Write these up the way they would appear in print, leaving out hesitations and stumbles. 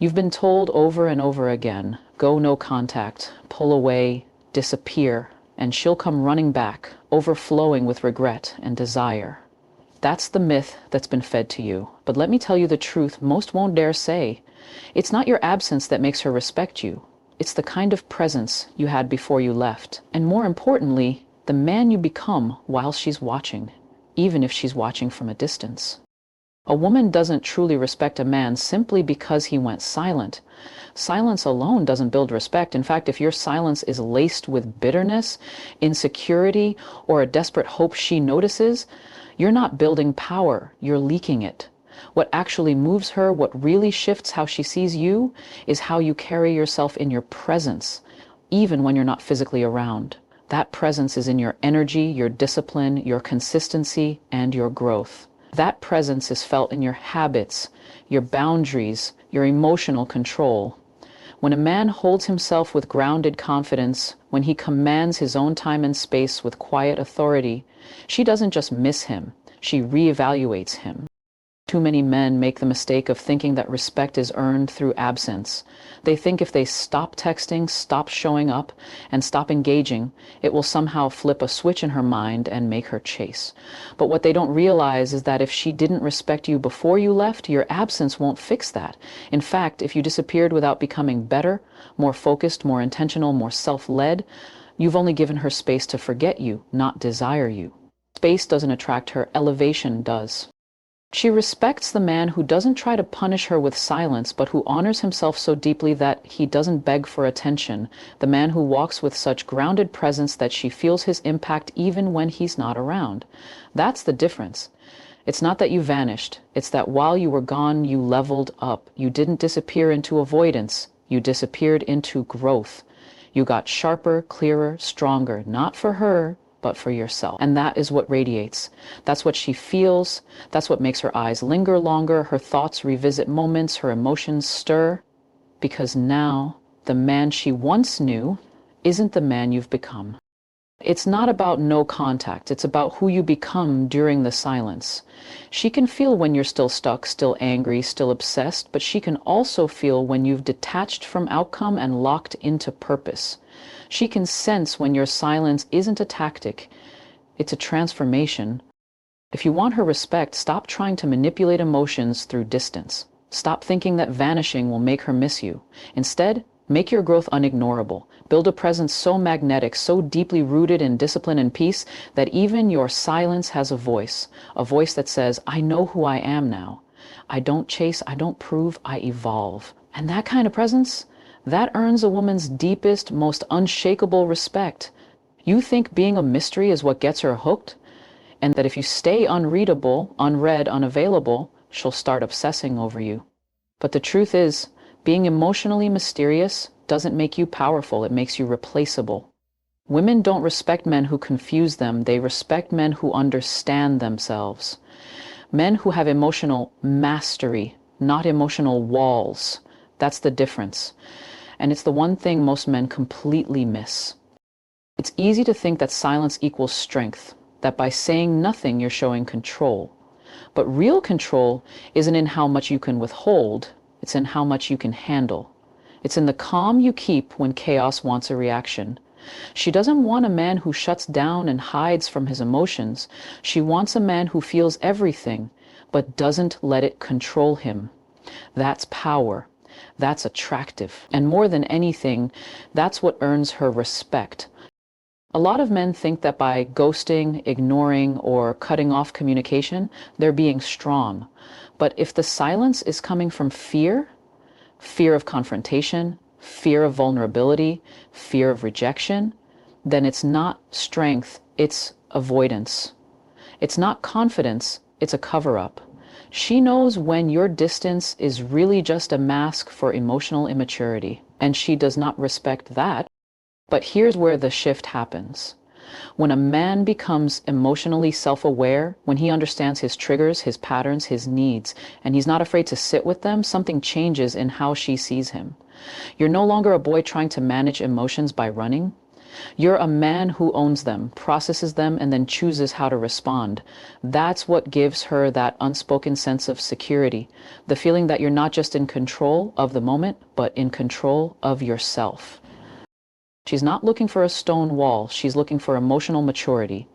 You've been told over and over again, go no contact, pull away, disappear, and she'll come running back, overflowing with regret and desire. That's the myth that's been fed to you. But let me tell you the truth most won't dare say. It's not your absence that makes her respect you. It's the kind of presence you had before you left. And more importantly, the man you become while she's watching, even if she's watching from a distance. A woman doesn't truly respect a man simply because he went silent. Silence alone doesn't build respect. In fact, if your silence is laced with bitterness, insecurity, or a desperate hope she notices, you're not building power, you're leaking it. What actually moves her, what really shifts how she sees you, is how you carry yourself in your presence, even when you're not physically around. That presence is in your energy, your discipline, your consistency, and your growth. That presence is felt in your habits, your boundaries, your emotional control. When a man holds himself with grounded confidence, when he commands his own time and space with quiet authority, she doesn't just miss him, she reevaluates him. Too many men make the mistake of thinking that respect is earned through absence. They think if they stop texting, stop showing up, and stop engaging, it will somehow flip a switch in her mind and make her chase. But what they don't realize is that if she didn't respect you before you left, your absence won't fix that. In fact, if you disappeared without becoming better, more focused, more intentional, more self-led, you've only given her space to forget you, not desire you. Space doesn't attract her, elevation does. She respects the man who doesn't try to punish her with silence, but who honors himself so deeply that he doesn't beg for attention, the man who walks with such grounded presence that she feels his impact even when he's not around. That's the difference. It's not that you vanished, it's that while you were gone, you leveled up. You didn't disappear into avoidance, you disappeared into growth. You got sharper, clearer, stronger, not for her, but for yourself. And that is what radiates. That's what she feels. That's what makes her eyes linger longer, her thoughts revisit moments, her emotions stir. Because now, the man she once knew isn't the man you've become. It's not about no contact. It's about who you become during the silence. She can feel when you're still stuck, still angry, still obsessed, but she can also feel when you've detached from outcome and locked into purpose. She can sense when your silence isn't a tactic, it's a transformation. If you want her respect, stop trying to manipulate emotions through distance. Stop thinking that vanishing will make her miss you. Instead, make your growth unignorable. Build a presence so magnetic, so deeply rooted in discipline and peace, that even your silence has a voice that says, I know who I am now. I don't chase, I don't prove, I evolve. And that kind of presence, that earns a woman's deepest, most unshakable respect. You think being a mystery is what gets her hooked? And that if you stay unreadable, unread, unavailable, she'll start obsessing over you. But the truth is, being emotionally mysterious doesn't make you powerful, it makes you replaceable. Women don't respect men who confuse them, they respect men who understand themselves. Men who have emotional mastery, not emotional walls. That's the difference. And it's the one thing most men completely miss. It's easy to think that silence equals strength, that by saying nothing you're showing control. But real control isn't in how much you can withhold, it's in how much you can handle. It's in the calm you keep when chaos wants a reaction. She doesn't want a man who shuts down and hides from his emotions. She wants a man who feels everything, but doesn't let it control him. That's power. That's attractive. And more than anything, that's what earns her respect. A lot of men think that by ghosting, ignoring, or cutting off communication, they're being strong. But if the silence is coming from fear, fear of confrontation, fear of vulnerability, fear of rejection, then it's not strength, it's avoidance. It's not confidence, it's a cover-up. She knows when your distance is really just a mask for emotional immaturity, and she does not respect that. But here's where the shift happens. When a man becomes emotionally self-aware, when he understands his triggers, his patterns, his needs, and he's not afraid to sit with them, something changes in how she sees him. You're no longer a boy trying to manage emotions by running. You're a man who owns them, processes them, and then chooses how to respond. That's what gives her that unspoken sense of security, the feeling that you're not just in control of the moment, but in control of yourself. She's not looking for a stone wall, she's looking for emotional maturity.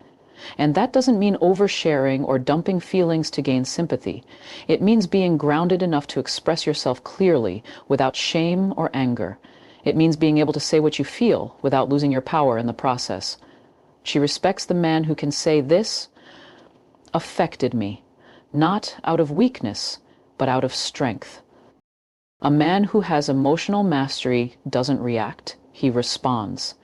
And that doesn't mean oversharing or dumping feelings to gain sympathy. It means being grounded enough to express yourself clearly without shame or anger. It means being able to say what you feel without losing your power in the process. She respects the man who can say, "This affected me," not out of weakness, but out of strength. A man who has emotional mastery doesn't react, he responds.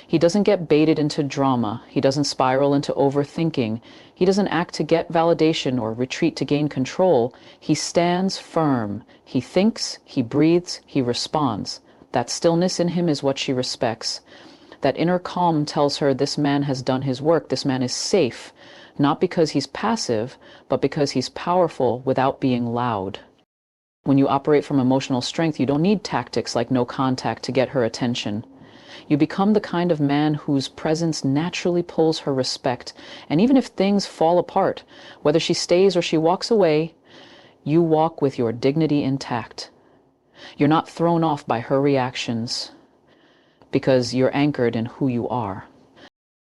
He doesn't get baited into drama. He doesn't spiral into overthinking. He doesn't act to get validation or retreat to gain control. He stands firm. He thinks, he breathes, he responds. That stillness in him is what she respects. That inner calm tells her this man has done his work. This man is safe, not because he's passive, but because he's powerful without being loud. When you operate from emotional strength, you don't need tactics like no contact to get her attention. You become the kind of man whose presence naturally pulls her respect. And even if things fall apart, whether she stays or she walks away, you walk with your dignity intact. You're not thrown off by her reactions because you're anchored in who you are.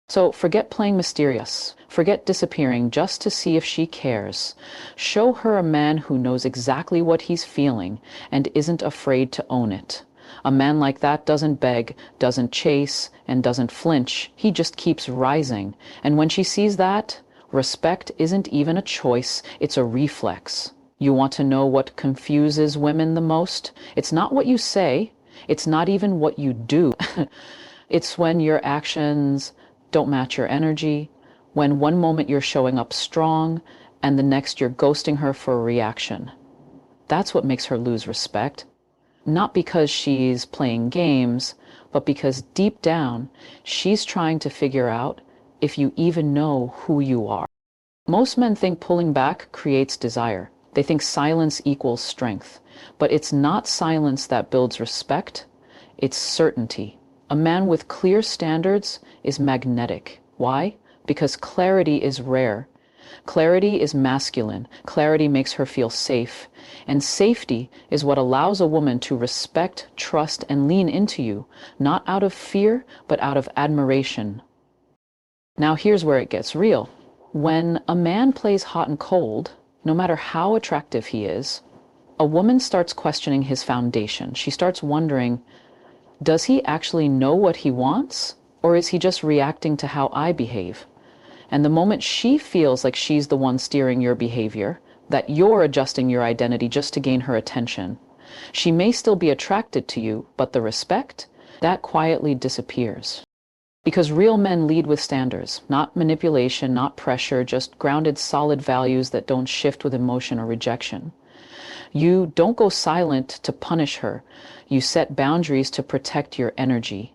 So forget playing mysterious. Forget disappearing just to see if she cares. Show her a man who knows exactly what he's feeling and isn't afraid to own it. A man like that doesn't beg, doesn't chase, and doesn't flinch. He just keeps rising. And when she sees that, respect isn't even a choice, it's a reflex. You want to know what confuses women the most? It's not what you say. It's not even what you do. It's when your actions don't match your energy, when one moment you're showing up strong, and the next you're ghosting her for a reaction. That's what makes her lose respect. Not because she's playing games, but because deep down, she's trying to figure out if you even know who you are. Most men think pulling back creates desire. They think silence equals strength. But it's not silence that builds respect, it's certainty. A man with clear standards is magnetic. Why? Because clarity is rare. Clarity is masculine. Clarity makes her feel safe. And safety is what allows a woman to respect, trust, and lean into you, not out of fear, but out of admiration. Now here's where it gets real. When a man plays hot and cold, no matter how attractive he is, a woman starts questioning his foundation. She starts wondering, does he actually know what he wants? Or is he just reacting to how I behave? And the moment she feels like she's the one steering your behavior, that you're adjusting your identity just to gain her attention, she may still be attracted to you, but the respect, that quietly disappears. Because real men lead with standards, not manipulation, not pressure, just grounded, solid values that don't shift with emotion or rejection. You don't go silent to punish her. You set boundaries to protect your energy.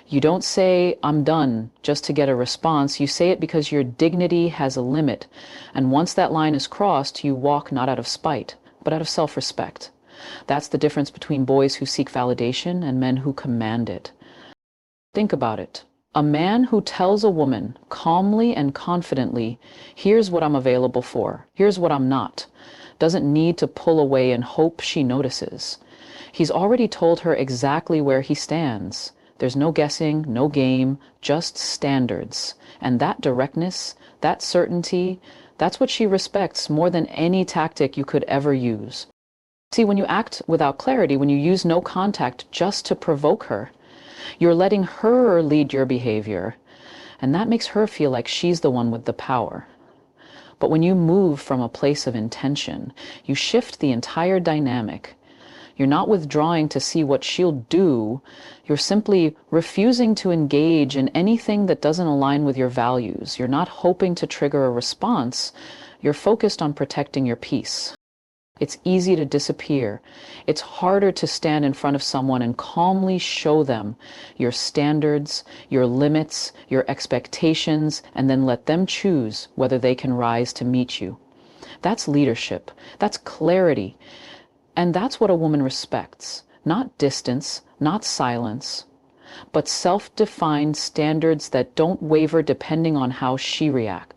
You don't say, "I'm done," just to get a response. You say it because your dignity has a limit. And once that line is crossed, you walk not out of spite, but out of self-respect. That's the difference between boys who seek validation and men who command it. Think about it. A man who tells a woman calmly and confidently, "Here's what I'm available for, here's what I'm not," doesn't need to pull away and hope she notices. He's already told her exactly where he stands. There's no guessing, no game, just standards. And that directness, that certainty, that's what she respects more than any tactic you could ever use. See, when you act without clarity, when you use no contact just to provoke her, you're letting her lead your behavior, and that makes her feel like she's the one with the power. But when you move from a place of intention, you shift the entire dynamic. You're not withdrawing to see what she'll do. You're simply refusing to engage in anything that doesn't align with your values. You're not hoping to trigger a response. You're focused on protecting your peace. It's easy to disappear. It's harder to stand in front of someone and calmly show them your standards, your limits, your expectations, and then let them choose whether they can rise to meet you. That's leadership. That's clarity. And that's what a woman respects. Not distance, not silence, but self-defined standards that don't waver depending on how she reacts.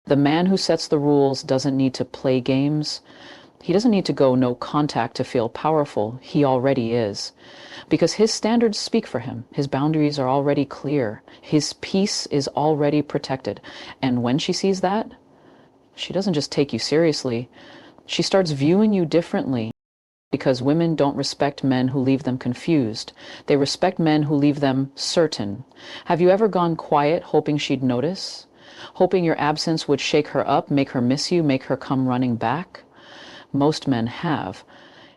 The man who sets the rules doesn't need to play games. He doesn't need to go no contact to feel powerful. He already is. Because his standards speak for him. His boundaries are already clear. His peace is already protected. And when she sees that, she doesn't just take you seriously. She starts viewing you differently. Because women don't respect men who leave them confused. They respect men who leave them certain. Have you ever gone quiet hoping she'd notice? Hoping your absence would shake her up, make her miss you, make her come running back? Most men have.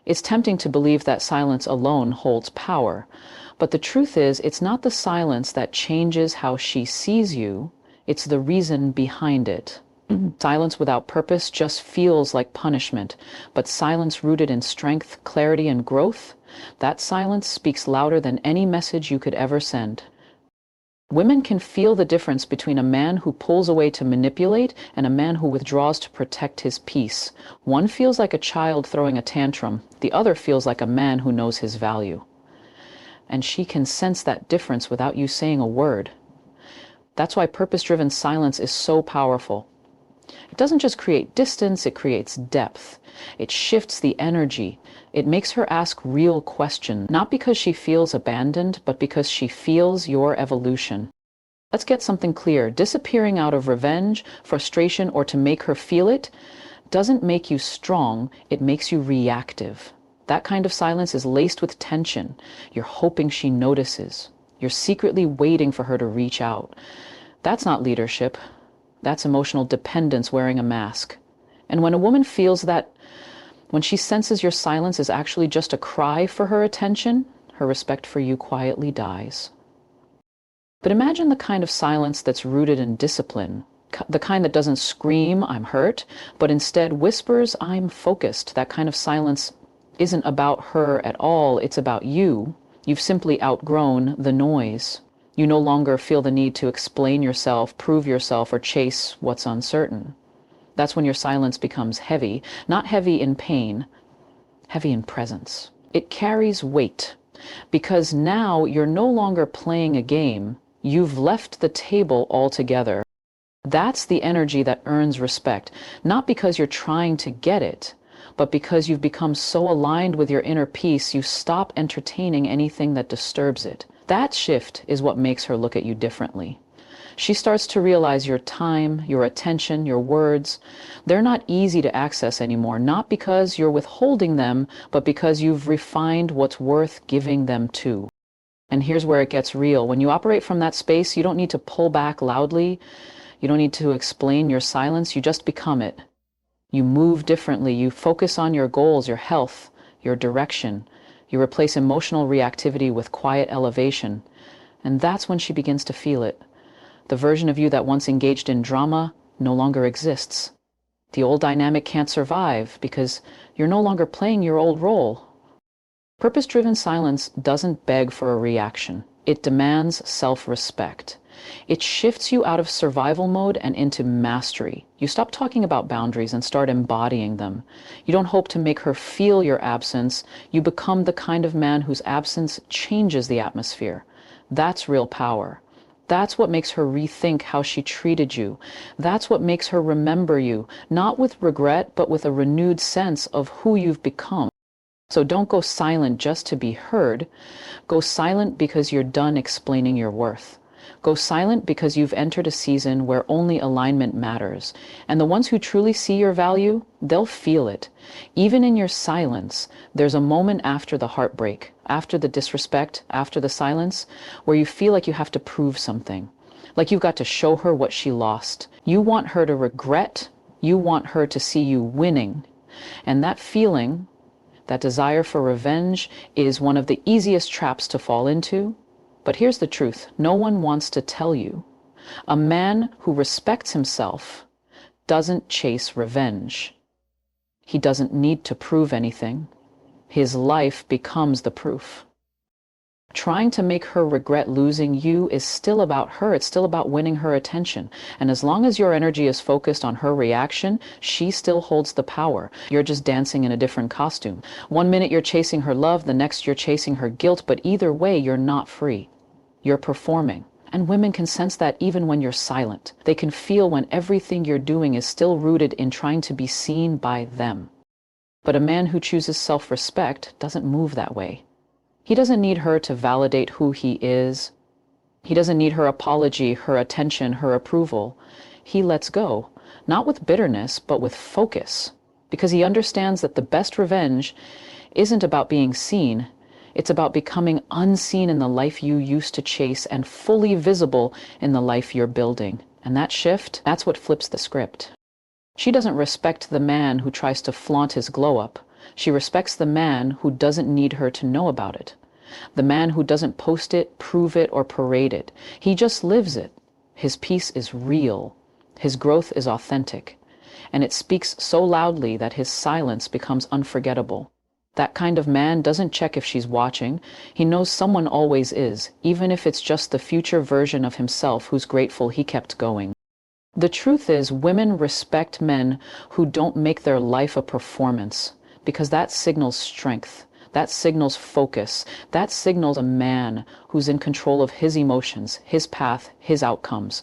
It's tempting to believe that silence alone holds power. But the truth is, it's not the silence that changes how she sees you. It's the reason behind it. Silence without purpose just feels like punishment. But silence rooted in strength, clarity, and growth, that silence speaks louder than any message you could ever send. Women can feel the difference between a man who pulls away to manipulate and a man who withdraws to protect his peace. One feels like a child throwing a tantrum. The other feels like a man who knows his value. And she can sense that difference without you saying a word. That's why purpose-driven silence is so powerful. It doesn't just create distance, it creates depth. It shifts the energy. It makes her ask real questions, not because she feels abandoned, but because she feels your evolution. Let's get something clear. Disappearing out of revenge, frustration, or to make her feel it doesn't make you strong, it makes you reactive. That kind of silence is laced with tension. You're hoping she notices. You're secretly waiting for her to reach out. That's not leadership. That's emotional dependence wearing a mask. And when a woman feels that, when she senses your silence is actually just a cry for her attention, her respect for you quietly dies. But imagine the kind of silence that's rooted in discipline, the kind that doesn't scream, "I'm hurt," but instead whispers, "I'm focused." That kind of silence isn't about her at all, it's about you. You've simply outgrown the noise. You no longer feel the need to explain yourself, prove yourself, or chase what's uncertain. That's when your silence becomes heavy, not heavy in pain, heavy in presence. It carries weight, because now you're no longer playing a game, you've left the table altogether. That's the energy that earns respect, not because you're trying to get it, but because you've become so aligned with your inner peace, you stop entertaining anything that disturbs it. That shift is what makes her look at you differently. She starts to realize your time, your attention, your words, they're not easy to access anymore, not because you're withholding them, but because you've refined what's worth giving them to. And here's where it gets real. When you operate from that space, you don't need to pull back loudly. You don't need to explain your silence. You just become it. You move differently. You focus on your goals, your health, your direction. You replace emotional reactivity with quiet elevation. And that's when she begins to feel it. The version of you that once engaged in drama no longer exists. The old dynamic can't survive because you're no longer playing your old role. Purpose-driven silence doesn't beg for a reaction. It demands self-respect. It shifts you out of survival mode and into mastery. You stop talking about boundaries and start embodying them. You don't hope to make her feel your absence. You become the kind of man whose absence changes the atmosphere. That's real power. That's what makes her rethink how she treated you. That's what makes her remember you, not with regret, but with a renewed sense of who you've become. So don't go silent just to be heard. Go silent because you're done explaining your worth. Go silent because you've entered a season where only alignment matters. And the ones who truly see your value, they'll feel it. Even in your silence, there's a moment after the heartbreak, after the disrespect, after the silence, where you feel like you have to prove something. Like you've got to show her what she lost. You want her to regret. You want her to see you winning. And that feeling, that desire for revenge, is one of the easiest traps to fall into. But here's the truth. No one wants to tell you. A man who respects himself doesn't chase revenge. He doesn't need to prove anything. His life becomes the proof. Trying to make her regret losing you is still about her. It's still about winning her attention. And as long as your energy is focused on her reaction, she still holds the power. You're just dancing in a different costume. One minute you're chasing her love, the next you're chasing her guilt, but either way, you're not free. You're performing. And women can sense that even when you're silent. They can feel when everything you're doing is still rooted in trying to be seen by them. But a man who chooses self-respect doesn't move that way. He doesn't need her to validate who he is. He doesn't need her apology, her attention, her approval. He lets go, not with bitterness, but with focus, because he understands that the best revenge isn't about being seen. It's about becoming unseen in the life you used to chase and fully visible in the life you're building. And that shift, that's what flips the script. She doesn't respect the man who tries to flaunt his glow up. She respects the man who doesn't need her to know about it. The man who doesn't post it, prove it, or parade it. He just lives it. His peace is real. His growth is authentic. And it speaks so loudly that his silence becomes unforgettable. That kind of man doesn't check if she's watching. He knows someone always is, even if it's just the future version of himself who's grateful he kept going. The truth is, women respect men who don't make their life a performance, because that signals strength. That signals focus. That signals a man who's in control of his emotions, his path, his outcomes.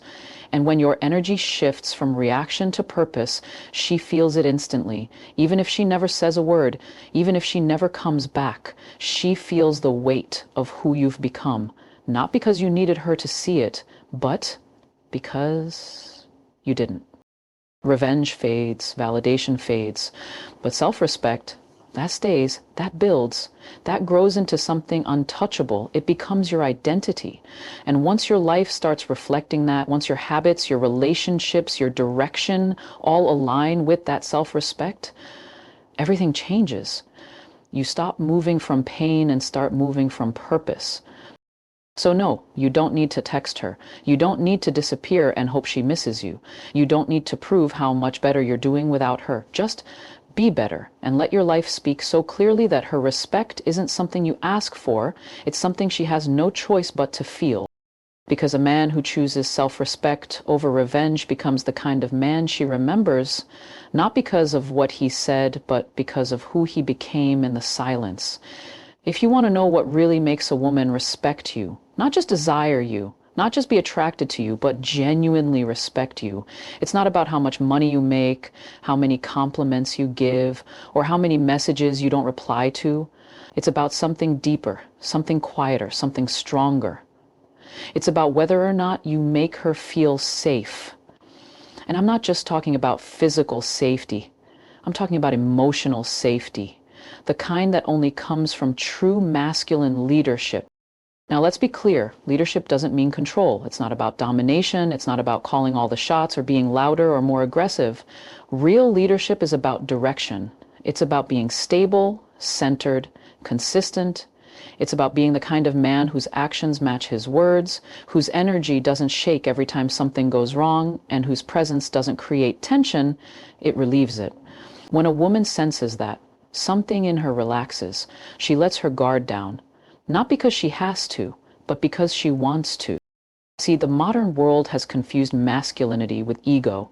And when your energy shifts from reaction to purpose, she feels it instantly. Even if she never says a word, even if she never comes back, she feels the weight of who you've become. Not because you needed her to see it, but because you didn't. Revenge fades, validation fades, but self-respect, that stays, that builds, that grows into something untouchable. It becomes your identity. And once your life starts reflecting that, once your habits, your relationships, your direction all align with that self-respect, everything changes. You stop moving from pain and start moving from purpose. So no, you don't need to text her. You don't need to disappear and hope she misses you. You don't need to prove how much better you're doing without her. Just be better and let your life speak so clearly that her respect isn't something you ask for. It's something she has no choice but to feel. Because a man who chooses self-respect over revenge becomes the kind of man she remembers, not because of what he said, but because of who he became in the silence. If you want to know what really makes a woman respect you, not just desire you, not just be attracted to you, but genuinely respect you, it's not about how much money you make, how many compliments you give, or how many messages you don't reply to. It's about something deeper, something quieter, something stronger. It's about whether or not you make her feel safe. And I'm not just talking about physical safety. I'm talking about emotional safety. The kind that only comes from true masculine leadership. Now, let's be clear. Leadership doesn't mean control. It's not about domination. It's not about calling all the shots or being louder or more aggressive. Real leadership is about direction. It's about being stable, centered, consistent. It's about being the kind of man whose actions match his words, whose energy doesn't shake every time something goes wrong, and whose presence doesn't create tension, it relieves it. When a woman senses that, something in her relaxes. She lets her guard down, not because she has to, but because she wants to. See, the modern world has confused masculinity with ego,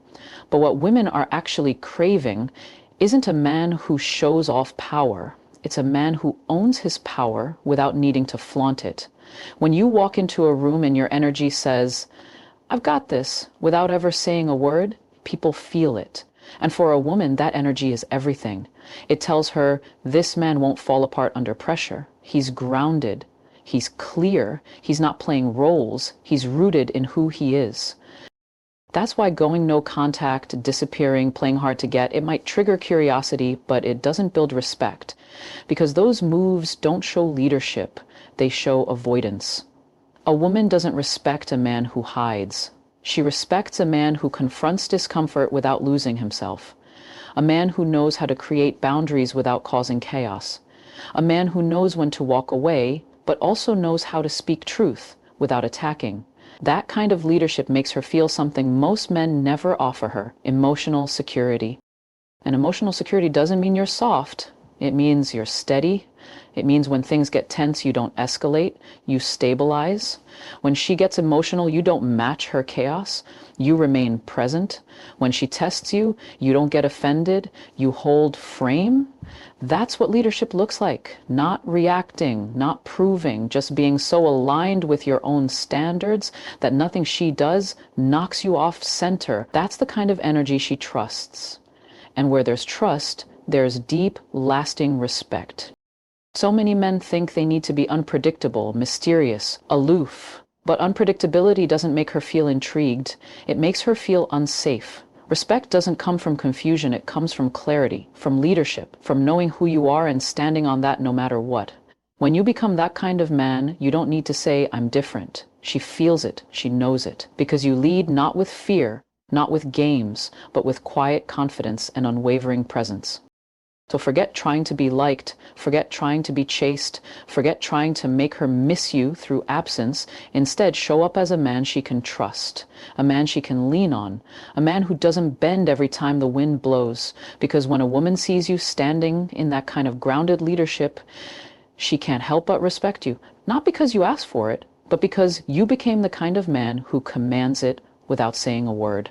but what women are actually craving isn't a man who shows off power. It's a man who owns his power without needing to flaunt it. When you walk into a room and your energy says, "I've got this," without ever saying a word, people feel it. And for a woman, that energy is everything. It tells her this man won't fall apart under pressure. He's grounded. He's clear. He's not playing roles. He's rooted in who he is. That's why going no contact, disappearing, playing hard to get, it might trigger curiosity, but it doesn't build respect. Because those moves don't show leadership. They show avoidance. A woman doesn't respect a man who hides. She respects a man who confronts discomfort without losing himself. A man who knows how to create boundaries without causing chaos. A man who knows when to walk away, but also knows how to speak truth without attacking. That kind of leadership makes her feel something most men never offer her: emotional security. And emotional security doesn't mean you're soft. It means you're steady, It means when things get tense, you don't escalate, you stabilize. When she gets emotional, you don't match her chaos, you remain present. When she tests you, you don't get offended, you hold frame. That's what leadership looks like. Not reacting, not proving, just being so aligned with your own standards that nothing she does knocks you off center. That's the kind of energy she trusts. And where there's trust, there's deep, lasting respect. So many men think they need to be unpredictable, mysterious, aloof. But unpredictability doesn't make her feel intrigued. It makes her feel unsafe. Respect doesn't come from confusion, it comes from clarity, from leadership, from knowing who you are and standing on that no matter what. When you become that kind of man, you don't need to say, I'm different. She feels it, she knows it, because you lead not with fear, not with games, but with quiet confidence and unwavering presence. So forget trying to be liked, forget trying to be chased, forget trying to make her miss you through absence. Instead, show up as a man she can trust, a man she can lean on, a man who doesn't bend every time the wind blows. Because when a woman sees you standing in that kind of grounded leadership, she can't help but respect you, not because you asked for it, but because you became the kind of man who commands it without saying a word.